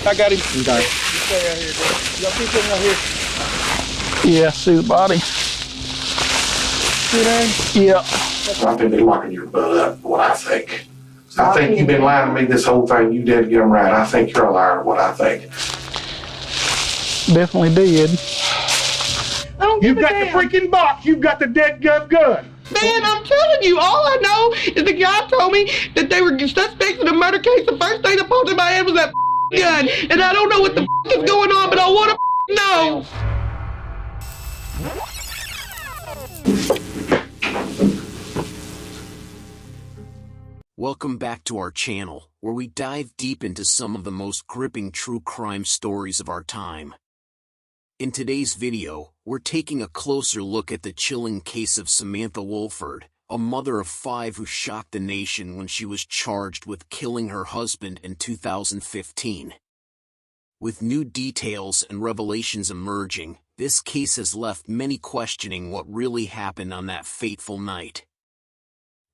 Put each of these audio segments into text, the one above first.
I got him. You got it. You stay out here, bro. Y'all keep him out here. Yeah, see the body. See that? Yeah. I think they're locking your butt up, what I think. I think you've been lying to me this whole thing. You did get them right. I think you're a liar, what I think. Definitely did. You've got the freaking box. You've got the dead gun. Man, I'm telling you, all I know is the guy told me that they were suspects in a murder case. The first thing that popped in my head was that gun. And I don't know what the is going on, but I want to know. Welcome back to our channel, where we dive deep into some of the most gripping true crime stories of our time. In today's video, we're taking a closer look at the chilling case of Samantha Wohlford, a mother of 5 who shocked the nation when she was charged with killing her husband in 2015. With new details and revelations emerging, this case has left many questioning what really happened on that fateful night.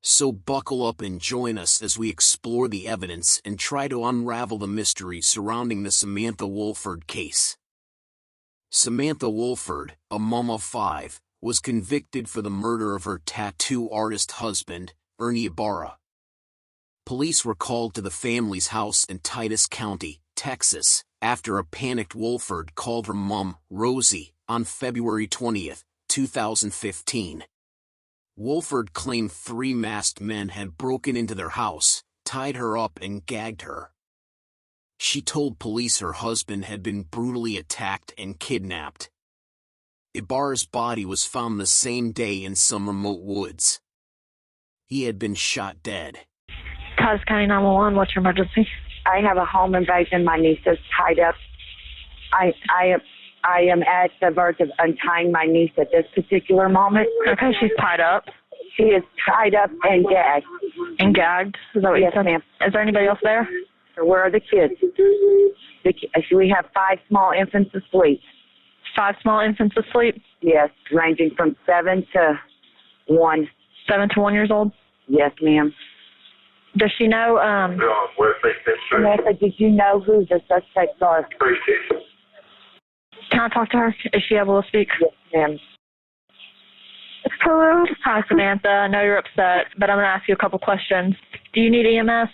So buckle up and join us as we explore the evidence and try to unravel the mystery surrounding the Samantha Wohlford case. Samantha Wohlford, a mom of 5, was convicted for the murder of her tattoo artist husband, Ernie Ibarra. Police were called to the family's house in Titus County, Texas, after a panicked Wohlford called her mom, Rosie, on February 20, 2015. Wohlford claimed 3 masked men had broken into their house, tied her up and gagged her. She told police her husband had been brutally attacked and kidnapped. Ibarra's body was found the same day in some remote woods. He had been shot dead. Titus County 911, what's your emergency? I have a home invasion. My niece is tied up. I am at the verge of untying my niece at this particular moment. Okay, she's tied up. She is tied up and gagged. And gagged? Is that what you said? Ma'am. Is there anybody else there? Where are the kids? We have 5 small infants asleep. 5 small infants asleep? Yes, ranging from 7 to 1. 7 to 1 years old? Yes, ma'am. Does she know, Samantha, did you know who the suspects are? Can I talk to her? Is she able to speak? Yes, ma'am. Hello. Hi, Samantha. I know you're upset, but I'm going to ask you a couple questions. Do you need EMS?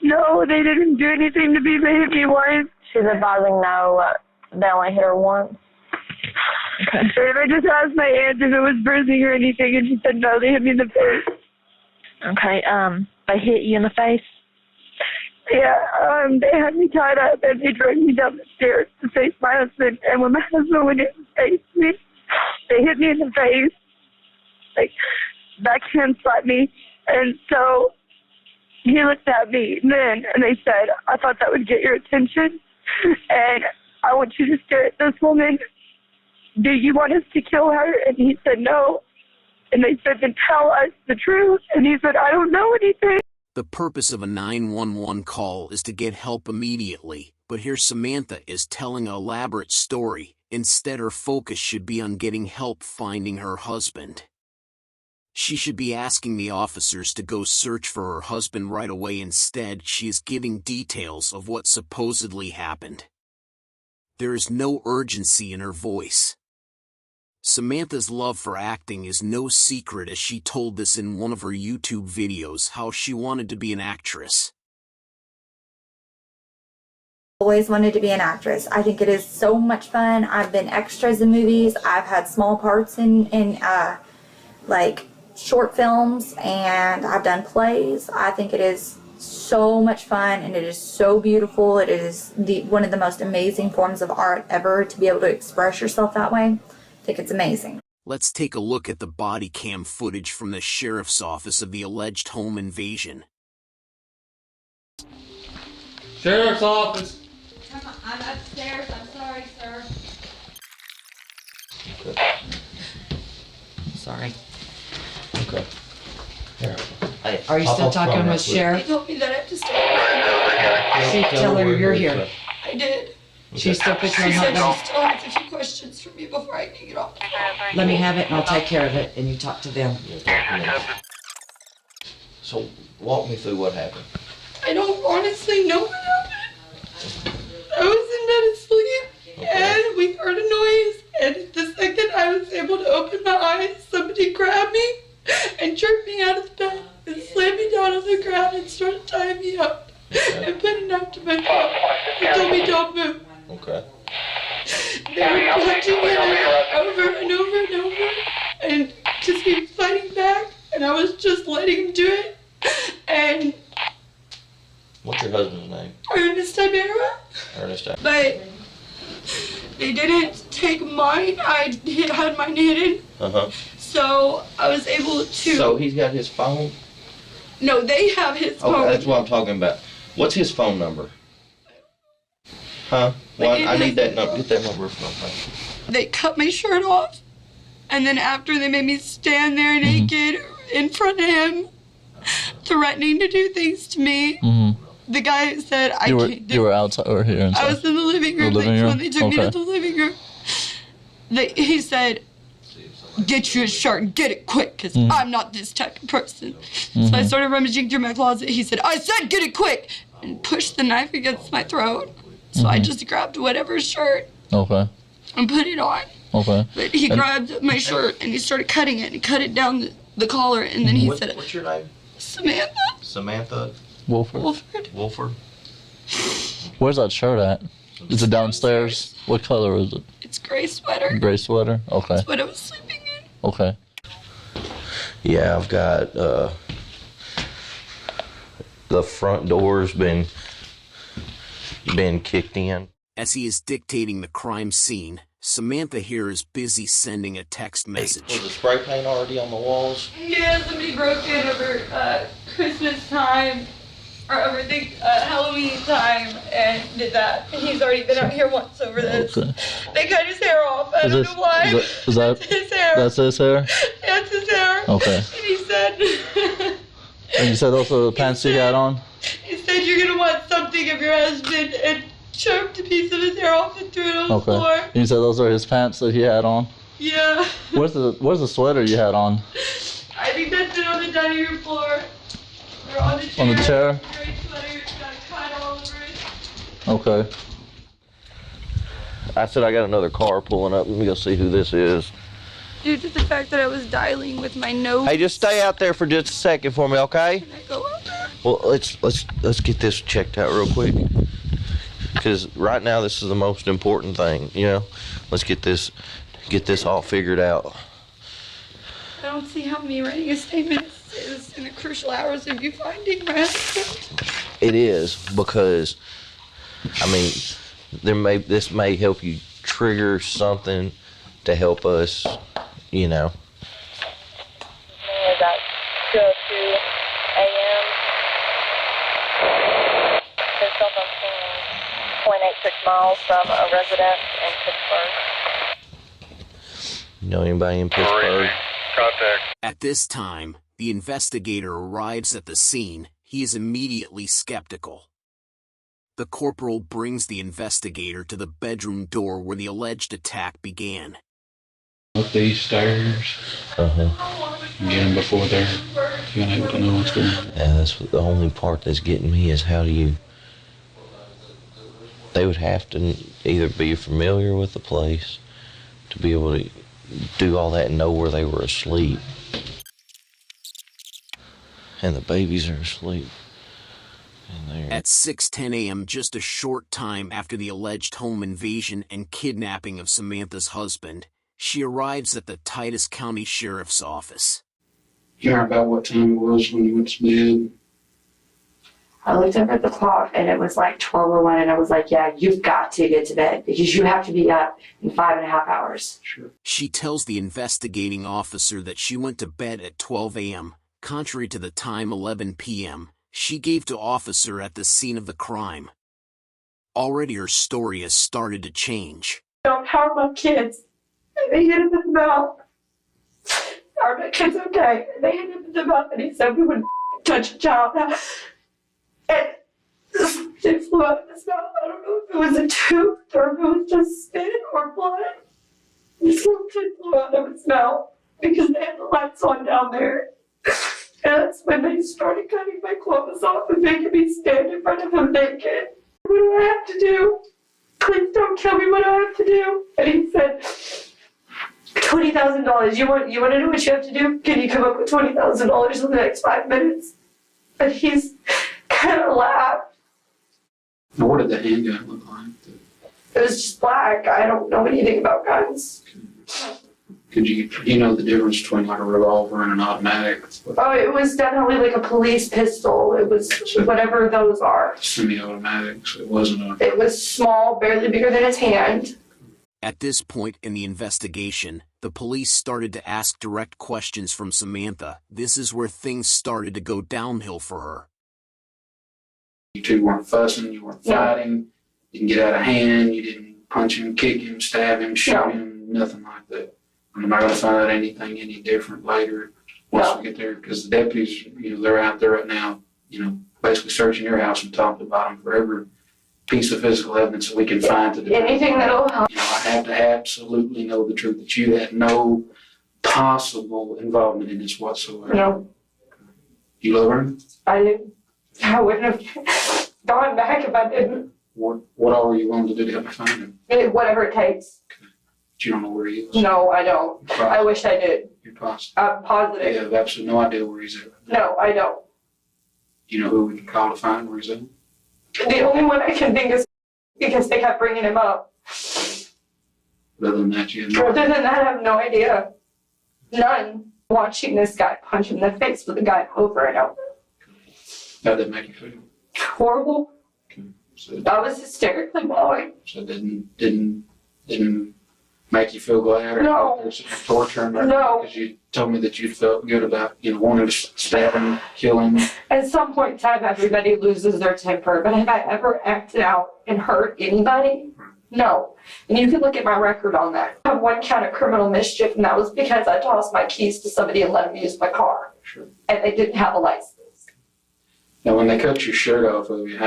No, they didn't do anything to me. They hit me once. She's advising no, they only hit her once. Okay. And I just asked my aunt if it was bruising or anything, and she said no, they hit me in the face. Okay, they hit you in the face? Yeah, they had me tied up, and they dragged me down the stairs to face my husband. And when my husband went in and faced me, they hit me in the face, like, backhand slapped me. And so he looked at me then, and they said, I thought that would get your attention, and I want you to stare at this woman. Do you want us to kill her? And he said, no. And they said, then tell us the truth. And he said, I don't know anything. The purpose of a 911 call is to get help immediately, but here Samantha is telling an elaborate story. Instead, her focus should be on getting help finding her husband. She should be asking the officers to go search for her husband right away. Instead, she is giving details of what supposedly happened. There is no urgency in her voice. Samantha's love for acting is no secret, as she told us in one of her YouTube videos how she wanted to be an actress. Always wanted to be an actress. I think it is so much fun. I've been extras in movies. I've had small parts in like short films, and I've done plays. I think it is so much fun, and it is so beautiful. It is one of the most amazing forms of art ever, to be able to express yourself that way. I think it's amazing. Let's take a look at the body cam footage from the sheriff's office of the alleged home invasion. Sheriff's office. I'm upstairs. I'm sorry, sir. Okay. Sorry. Okay. Here. Are you still talking with Sheriff? They told me that I have to stay. Tell her you're here. I did. She still put you on She said hold. she still has a few questions for me before I can get off. Let me have it and I'll take care of it, and you talk to them. So, walk me through what happened. I don't honestly know what happened. my phone. He told me don't move. Okay. They were punching him over and over and over, and just he was fighting back, and I was just letting him do it. And What's your husband's name? Ernest Ibarra. Ernest Ibarra. But they didn't take mine. I had mine hidden. Uh-huh. So I was able to. So he's got his phone? No, they have his phone. Okay, that's what I'm talking about. What's his phone number? Huh? Well, I need that number. Get that number from me. They cut my shirt off, and then after they made me stand there naked in front of him, threatening to do things to me. The guy said, "I can't do." You were outside or here inside? I was in the living room. The living room? When they took me to the living room, he said, "Get you a shirt and get it quick, because I'm not this type of person." So I started rummaging through my closet. He said, "I said get it quick," and pushed the knife against my throat. So I just grabbed whatever shirt and put it on. Okay. But he grabbed my shirt and he started cutting it. He cut it down the collar, and then he said, "What's your name?" Samantha. Samantha Wohlford. Wohlford. Where's that shirt at? Is it downstairs? What color is it? It's gray sweater. Gray sweater? Okay. That's what I was sleeping in. Okay. Yeah, I've got the front door's been kicked in. As he is dictating the crime scene, Samantha here is busy sending a text message. Was the spray paint already on the walls? Yeah, somebody broke in over Christmas time, or over Halloween time, and did that. And he's already been out here once over this. Okay. They cut his hair off. I don't know why. Is that his hair? That's his hair? That's his hair. Okay. And he said, And you said those are the pants he had on? he said, "You're gonna want something of your husband," and choked a piece of his hair off and threw it on the floor. And you said those are his pants that he had on? Yeah. Where's the sweater you had on? I think that's it on the dining room floor. Or on the chair. On the chair? Gray sweater, it's got a cut all over it. Okay. I said I got another car pulling up. Let me go see who this is. Due to the fact that I was dialing with my nose. Hey, just stay out there for just a second for me, okay? Can I go out there? Well, let's get this checked out real quick. Because right now this is the most important thing, you know. Let's get this all figured out. I don't see how me writing a statement is in the crucial hours of you finding my husband. It is, because I mean, this may help you trigger something to help us, you know. About 2:02 a.m. His cell phone ping 0.86 miles from a residence in Pittsburgh. You know anybody in Pittsburgh? Contact. At this time, the investigator arrives at the scene. He is immediately skeptical. The corporal brings the investigator to the bedroom door where the alleged attack began. Up these stairs. Get them before they're able to know what's going on. Yeah, that's the only part that's getting me is how do you... They would have to either be familiar with the place to be able to do all that and know where they were asleep. And the babies are asleep. At 6:10 a.m., just a short time after the alleged home invasion and kidnapping of Samantha's husband, she arrives at the Titus County Sheriff's Office. Yeah, about what time it was when you went to bed? I looked up at the clock and it was like 12:01, and I was like, yeah, you've got to get to bed because you have to be up in 5.5 hours. Sure. She tells the investigating officer that she went to bed at 12 a.m., contrary to the time 11 p.m. she gave to officer at the scene of the crime. Already her story has started to change. Don't harm my kids. They hit him in the mouth. Are my kids okay? They hit him in the mouth and he said we wouldn't touch a child. And they flew out of his mouth. I don't know if it was a tooth or if it was just spit or blood. This little kid flew out of his mouth because they had the lights on down there. And that's when they started cutting my clothes off and making me stand in front of him naked. What do I have to do? Please don't kill me. What do I have to do? And he said, $20,000. You want to know what you have to do? Can you come up with $20,000 in the next 5 minutes? And he's kind of laughed. Now, what did the handgun look like? It was just black. I don't know anything about guns. Could you know the difference between like a revolver and an automatic? Oh, it was definitely like a police pistol. It was whatever those are. Semi-automatic, so it wasn't It was small, barely bigger than his hand. At this point in the investigation, the police started to ask direct questions from Samantha. This is where things started to go downhill for her. You two weren't fussing, you weren't fighting, you didn't get out of hand, you didn't punch him, kick him, stab him, shoot him, nothing like that. I'm not going to find out anything any different later once we get there, because the deputies, they're out there right now, basically searching your house from top to bottom for every piece of physical evidence that we can find to do anything that'll help. I have to absolutely know the truth that you had no possible involvement in this whatsoever. No. You love her? I didn't. I wouldn't have gone back if I didn't. What all are you willing to do to help me find him? Whatever it takes. But you don't know where he is? No, I don't. I wish I did. You're positive? I'm positive. You have absolutely no idea where he's at. No, I don't. Do you know who we can call to find where he's at? The only one I can think is because they kept bringing him up. Other than that, you have no Other than that, I have no idea. None. Watching this guy punch him in the face with the guy over and over. How'd that make you feel? Horrible. So, I was hysterically bawling. so it didn't make you feel glad or No. there's torture? No. Because you told me that you felt good about, wanting to stab him, kill him. At some point in time, everybody loses their temper, but have I ever acted out and hurt anybody? No. And you can look at my record on that. I have one count of criminal mischief, and that was because I tossed my keys to somebody and let them use my car. Sure. And they didn't have a license. Now, when they cut your shirt off of you,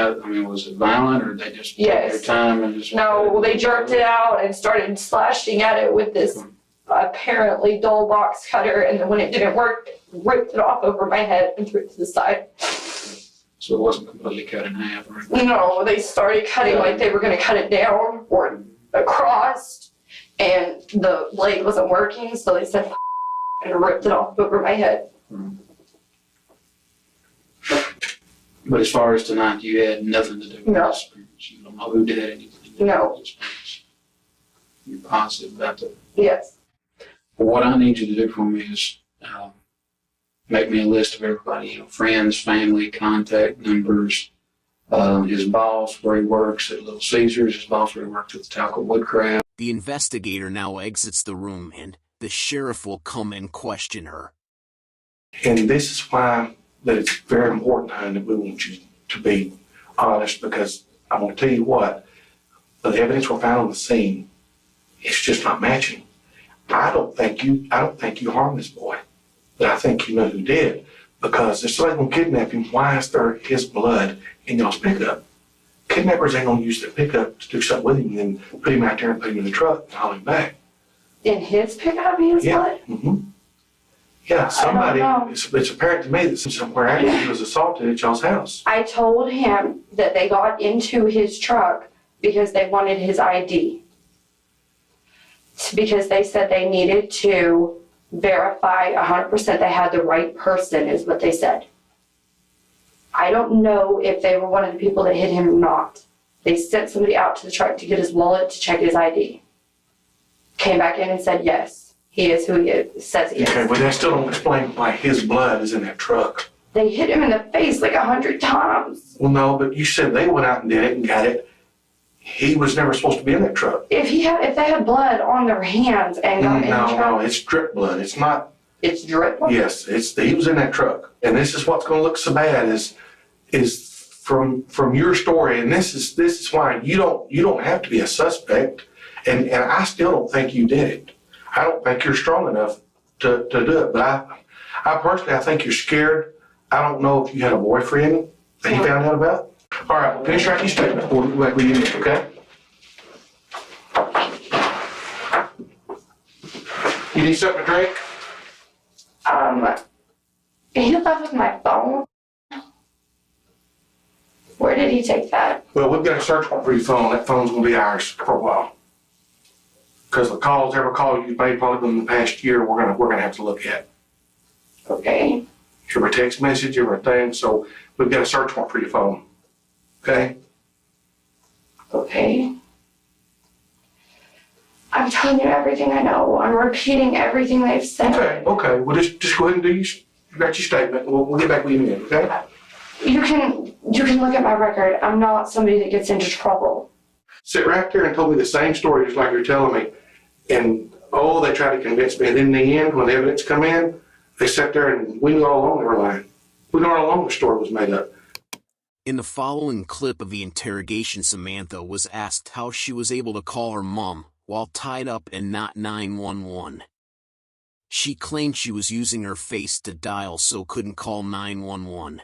was it violent, or did they just take their time and just... No, they jerked it out and started slashing at it with this apparently dull box cutter, and then when it didn't work, ripped it off over my head and threw it to the side. So it wasn't completely cut in half, right? No, they started cutting like they were going to cut it down or across, and the blade wasn't working, so they said and ripped it off over my head. But as far as tonight, you had nothing to do with this experience. You don't know who did anything. No. You're positive about that? Yes. Well, what I need you to do for me is make me a list of everybody, friends, family, contact numbers, his boss, where he works at Little Caesars, his boss where he works at the Talcott Woodcraft. The investigator now exits the room, and the sheriff will come and question her. And this is why that it's very important, honey, that we want you to be honest, because I'm going to tell you what, the evidence we found on the scene, it's just not matching. I don't think you harmed this boy, but I think you know who did, because if somebody's going to kidnap him, why is there his blood in y'all's pickup? Kidnappers ain't going to use the pickup to do something with him and then put him out there and put him in the truck and haul him back. In his pickup, his blood? Mm-hmm. Yeah, somebody, it's apparent to me that somewhere after he was assaulted at y'all's house. I told him that they got into his truck because they wanted his ID. Because they said they needed to verify 100% they had the right person, is what they said. I don't know if they were one of the people that hit him or not. They sent somebody out to the truck to get his wallet to check his ID. Came back in and said, yes, he is who he says he is. Okay, but that still don't explain why his blood is in that truck. They hit him in the face like 100 times. Well, no, but you said they went out and did it and got it. He was never supposed to be in that truck. If they had blood on their hands and got in the truck. No, it's drip blood. It's not. It's drip blood? Yes, he was in that truck. And this is what's going to look so bad is from your story. And this is why you don't have to be a suspect. And I still don't think you did it. I don't think you're strong enough to do it. But I personally, I think you're scared. I don't know if you had a boyfriend that you found out about. All right, well, finish writing your statement before we go back with you, okay? You need something to drink? He left with my phone. Where did he take that? Well, we've got a search warrant for your phone. That phone's going to be ours for a while. Because the every call you've made probably in the past year, we're gonna have to look at. Okay. Every text message, everything. So we've got a search warrant for your phone. Okay? okay? I'm telling you everything I know. I'm repeating everything they've said. Okay. Well, just go ahead and do you got your statement. We'll get back with you in a minute, okay? You can look at my record. I'm not somebody that gets into trouble. Sit right there and told me the same story just like you're telling me. And, they tried to convince me. And in the end, when the evidence come in, they sat there and we knew all along they were lying. We knew all along the story was made up. In the following clip of the interrogation, Samantha was asked how she was able to call her mom while tied up and not 911. She claimed she was using her face to dial so couldn't call 911.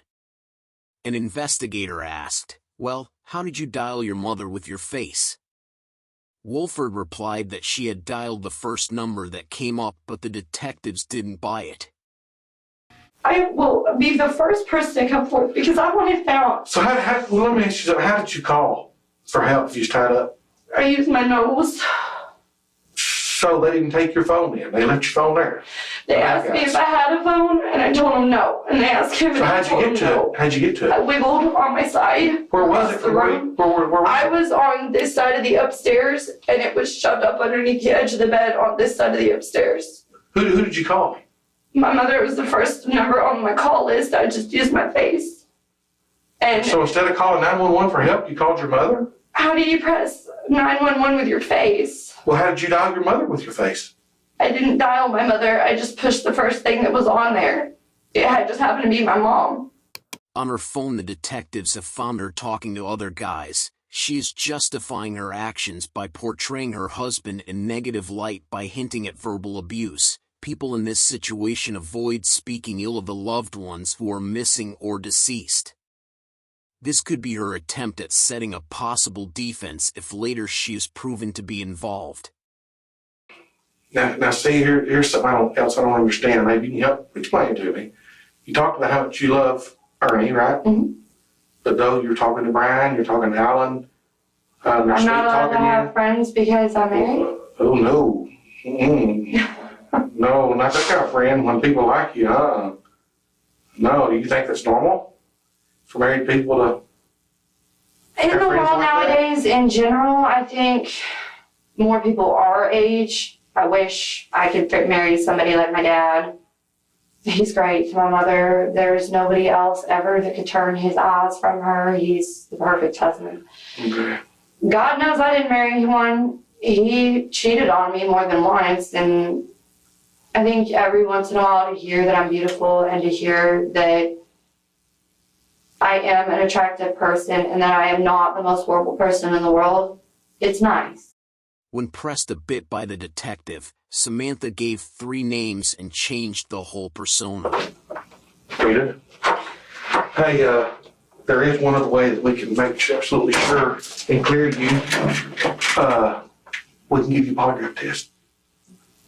An investigator asked, "Well, how did you dial your mother with your face?" Wohlford replied that she had dialed the first number that came up, but the detectives didn't buy it. I will be the first person to come forward because I want it found. So let me ask you something. How did you call for help if you was tied up? I used my nose. So they didn't take your phone in. They left your phone there. They asked me if I had a phone, and I told them no. And they asked him, so how'd you get to it? How'd you get to it? I wiggled on my side. Where was it? Where was I was on this side of the upstairs, and it was shoved up underneath the edge of the bed on this side of the upstairs. Who did you call? My mother was the first number on my call list. I just used my face. And so instead of calling 911 for help, you called your mother? How do you press 911 with your face? Well, how did you dial your mother with your face? I didn't dial my mother. I just pushed the first thing that was on there. It had just happened to be my mom. On her phone, the detectives have found her talking to other guys. She is justifying her actions by portraying her husband in negative light by hinting at verbal abuse. People in this situation avoid speaking ill of the loved ones who are missing or deceased. This could be her attempt at setting a possible defense if later she is proven to be involved. Now see, here's something else I don't understand. Maybe you can help explain it to me. You talked about how much you love Ernie, right? Mm-hmm. But though you're talking to Brian, you're talking to Alan. I'm not allowed to have friends because I'm married? Oh, no. No, not that kind of friend when people like you, No, do you think that's normal? For married people to... In the world nowadays, in general, I think more people our age. I wish I could marry somebody like my dad. He's great to my mother. There's nobody else ever that could turn his eyes from her. He's the perfect husband. Okay. God knows I didn't marry anyone. He cheated on me more than once, and I think every once in a while to hear that I'm beautiful and to hear that I am an attractive person and that I am not the most horrible person in the world, it's nice. When pressed a bit by the detective, Samantha gave 3 names and changed the whole persona. Rita, hey, there is one other way that we can make absolutely sure and clear you. We can give you a polygraph test.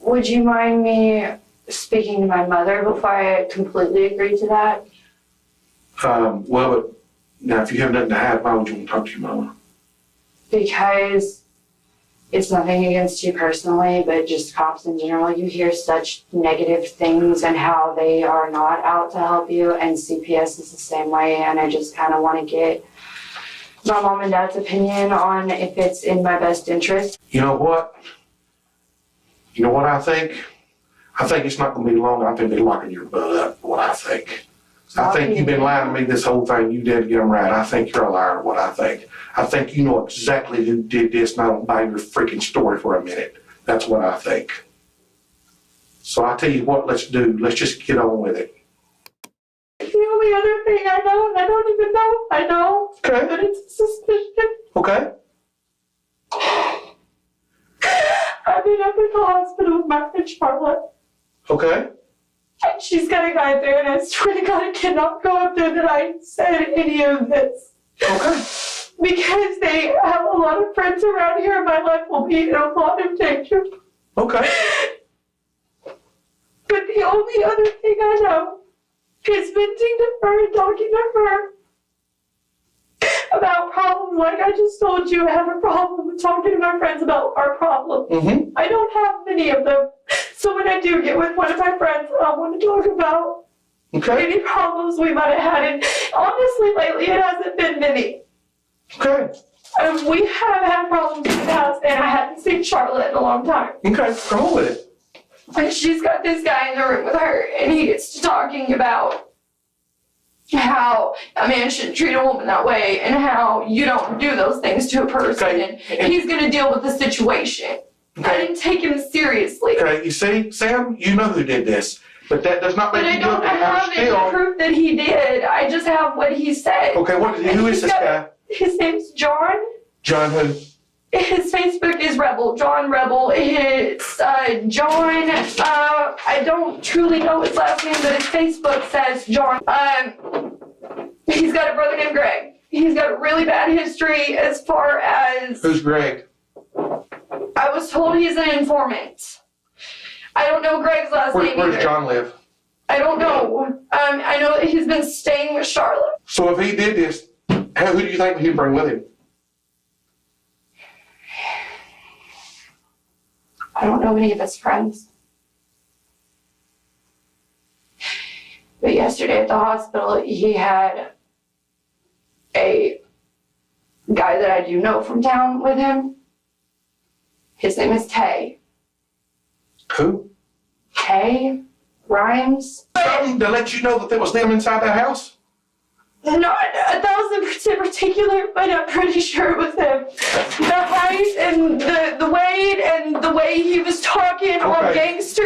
Would you mind me speaking to my mother before I completely agree to that? Well, but now if you have nothing to hide, why would you want to talk to your mama? Because it's nothing against you personally, but just cops in general. You hear such negative things and how they are not out to help you, and CPS is the same way, and I just kind of want to get my mom and dad's opinion on if it's in my best interest. You know what? You know what I think? I think it's not going to be long. I think they're locking your butt up, what I think. I think you've been lying to me this whole thing. You did get them right. I think you're a liar, what I think. I think you know exactly who did this, and I don't buy your freaking story for a minute. That's what I think. So I tell you what, let's do. Let's just get on with it. The only other thing I know, and I don't even know, I know that it's a suspicion. Okay. I've been up at the hospital with my friend Charlotte. Okay. And she's got a guy there, and I swear to God, I cannot go up there that I said any of this. Okay. Because they have a lot of friends around here, and my life will be in a lot of danger. Okay. But the only other thing I know is venting to her and talking to her about problems. Like I just told you, I have a problem with talking to my friends about our problems. Mm-hmm. I don't have many of them. So when I do get with one of my friends, I want to talk about any problems we might have had. And honestly, lately, it hasn't been many. Okay. We have had problems in the house, and I haven't seen Charlotte in a long time. Okay, come on with it. And she's got this guy in the room with her, and he gets to talking about how a man shouldn't treat a woman that way, and how you don't do those things to a person, and he's going to deal with the situation. Okay. I didn't take him seriously. Okay, you see, Sam, you know who did this, but that does not make But I you don't guilty. have any proof that he did. I just have what he said. Okay, who is this guy? His name's John. John who? His Facebook is Rebel, John Rebel. It's John, I don't truly know his last name, but his Facebook says John. He's got a brother named Greg. He's got a really bad history as far as... Who's Greg? I was told he's an informant. I don't know Greg's last name Where either. does John live? I don't know. I know that he's been staying with Charlotte. So if he did this, who do you think he'd bring with him? I don't know any of his friends. But yesterday at the hospital, he had a guy that I do know from town with him. His name is Tay. Who? Tay Rhymes. Something to let you know that there was them inside that house? Not 1,000% particular, but I'm pretty sure it was him. The height and the weight and the way he was talking on gangster.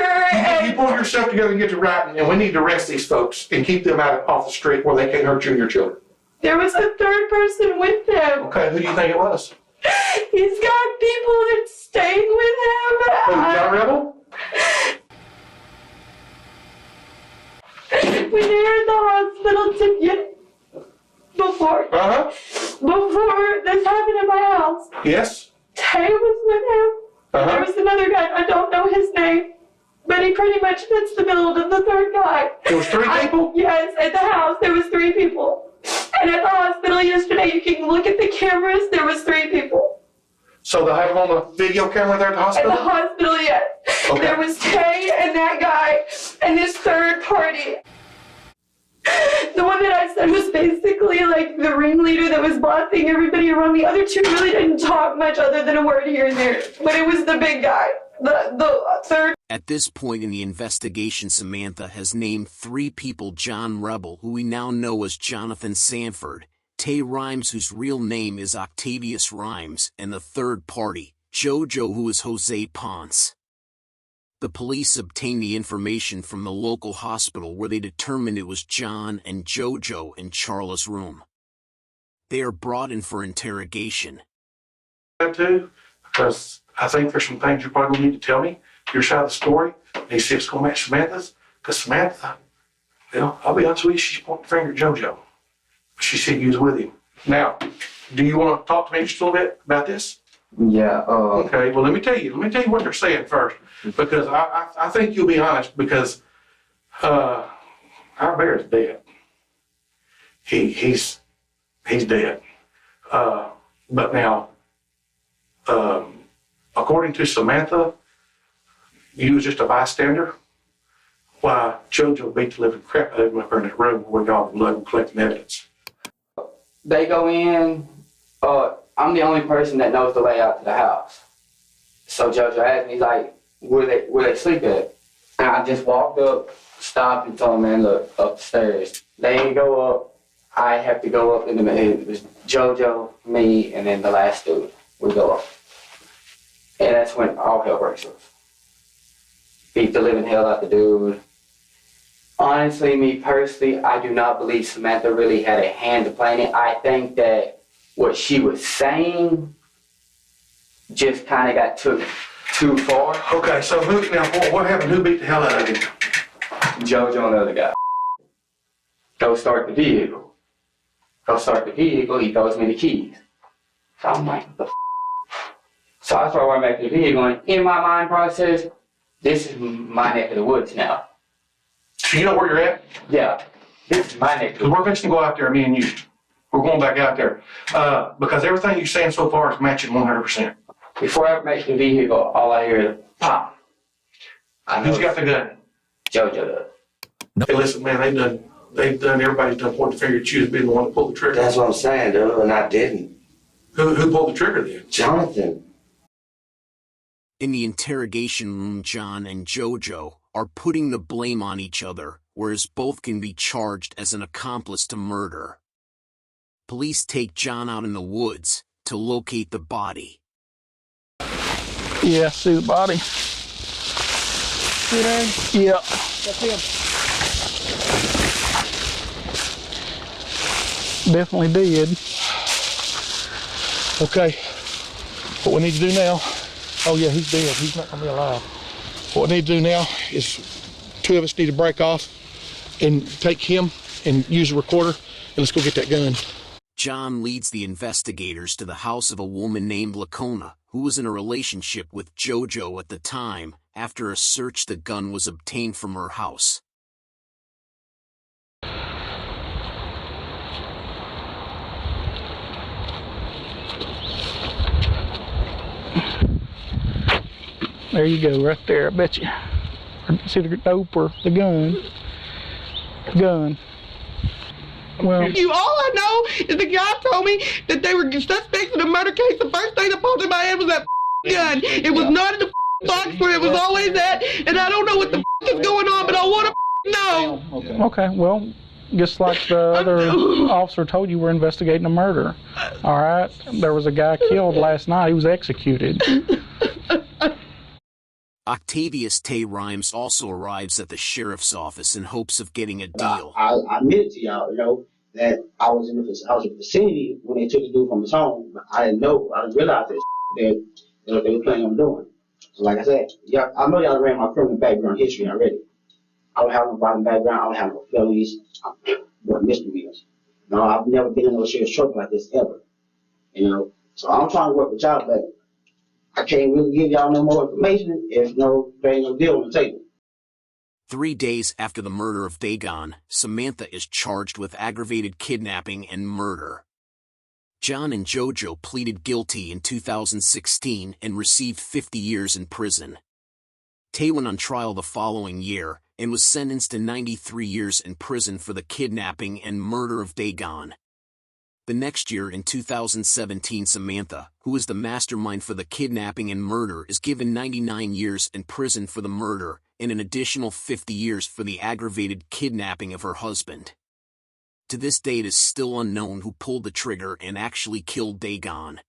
You pull yourself together and get to writing, and we need to arrest these folks and keep them off the street where they can't hurt you and your children. There was a third person with him. Okay, who do you think it was? He's got people that stayed with him. Who, John Rebel? When they were in the hospital before this happened in my house. Yes. Tay was with him. There was another guy, I don't know his name, but he pretty much fits the bill of the third guy. There was three people? Yes, at the house there was 3 people. And at the hospital yesterday, you can look at the cameras, there was 3 people. So they'll have them on the video camera there at the hospital? At the hospital, yes. Okay. There was Tay and that guy and this third party. The one that I said was basically like the ringleader that was bossing everybody around. The other 2 really didn't talk much other than a word here and there. But it was the big guy, the third. At this point in the investigation, Samantha has named 3 people John Rebel, who we now know as Jonathan Sanford, Tay Rhymes, whose real name is Octavius Rhymes, and the third party, JoJo, who is Jose Ponce. The police obtained the information from the local hospital where they determined it was John and JoJo in Charla's room. They are brought in for interrogation. Too, because I think there's some things you're probably going to need to tell me. Your side of the story. And see if it's going to match Samantha's. Because Samantha, well, I'll be honest with you, she's pointing the finger at JoJo. She said you was with him. Now, do you want to talk to me just a little bit about this? Yeah. Okay, well, let me tell you what they're saying first. Because I think you'll be honest, because our bear's dead. He's dead. But now, according to Samantha, you was just a bystander. Why, JoJo beat the living crap out of him up in that room where we got all the blood and collecting evidence. They go in, I'm the only person that knows the layout to the house. So JoJo asked me, like, where they sleep at? And I just walked up, stopped, and told them, man, look, upstairs. They didn't go up. I have to go up in the middle. It was JoJo, me, and then the last dude. We go up. And that's when all hell breaks loose. Beat the living hell out the dude. Honestly, me personally, I do not believe Samantha really had a hand to play in it. I think that what she was saying just kind of got took too far. Okay, so what happened? Who beat the hell out of him? JoJo and the other guy. Go start the vehicle. He throws me the keys. So I'm like, what the f? So I start running back to the vehicle, and in my mind process, this is my neck of the woods now. So you know where you're at? Yeah. This is my neck of the woods. We're fixing to go out there, me and you. We're going back out there. Because everything you're saying so far is matching 100%. Before I make the vehicle, all I hear is pop. Who's got the gun? JoJo does. Hey, listen, man, everybody's done pointing the finger at you as being the one that pulled the trigger. That's what I'm saying, dude, and I didn't. Who pulled the trigger then? Jonathan. In the interrogation room, John and JoJo are putting the blame on each other, whereas both can be charged as an accomplice to murder. Police take John out in the woods to locate the body. Yeah, I see the body. See there? Yeah. That's him. Definitely did. Okay. What we need to do now, oh yeah, he's dead. He's not gonna be alive. What we need to do now is two of us need to break off and take him and use the recorder and let's go get that gun. John leads the investigators to the house of a woman named Lacona, who was in a relationship with JoJo at the time. After a search, the gun was obtained from her house. There you go, right there, I bet you. See the dope or the gun. Gun. Well, All I know is the guy told me that they were suspects in a murder case. The first thing that popped in my head was that gun. It was not in the box where it was always at, and I don't know what the is going on, but I want to know. okay, well, just like the other officer told you, we're investigating a murder. All right? There was a guy killed last night. He was executed. Octavius Tay Rhymes also arrives at the sheriff's office in hopes of getting a deal. I admitted to y'all, that I was in the vicinity when they took the dude from his home. But I didn't realize that they were planning on doing. So like I said, yeah, I know y'all ran my criminal background history already. I don't have no violent background. I don't have no felonies, no misdemeanors. No, I've never been in no serious trouble like this ever. So I'm trying to work with y'all, but I can't really give y'all no more information if there ain't no deal on the table. 3 days after the murder of Dagon, Samantha is charged with aggravated kidnapping and murder. John and JoJo pleaded guilty in 2016 and received 50 years in prison. Tay went on trial the following year and was sentenced to 93 years in prison for the kidnapping and murder of Dagon. The next year, in 2017, Samantha, who is the mastermind for the kidnapping and murder, is given 99 years in prison for the murder and an additional 50 years for the aggravated kidnapping of her husband. To this day, it is still unknown who pulled the trigger and actually killed Dagon.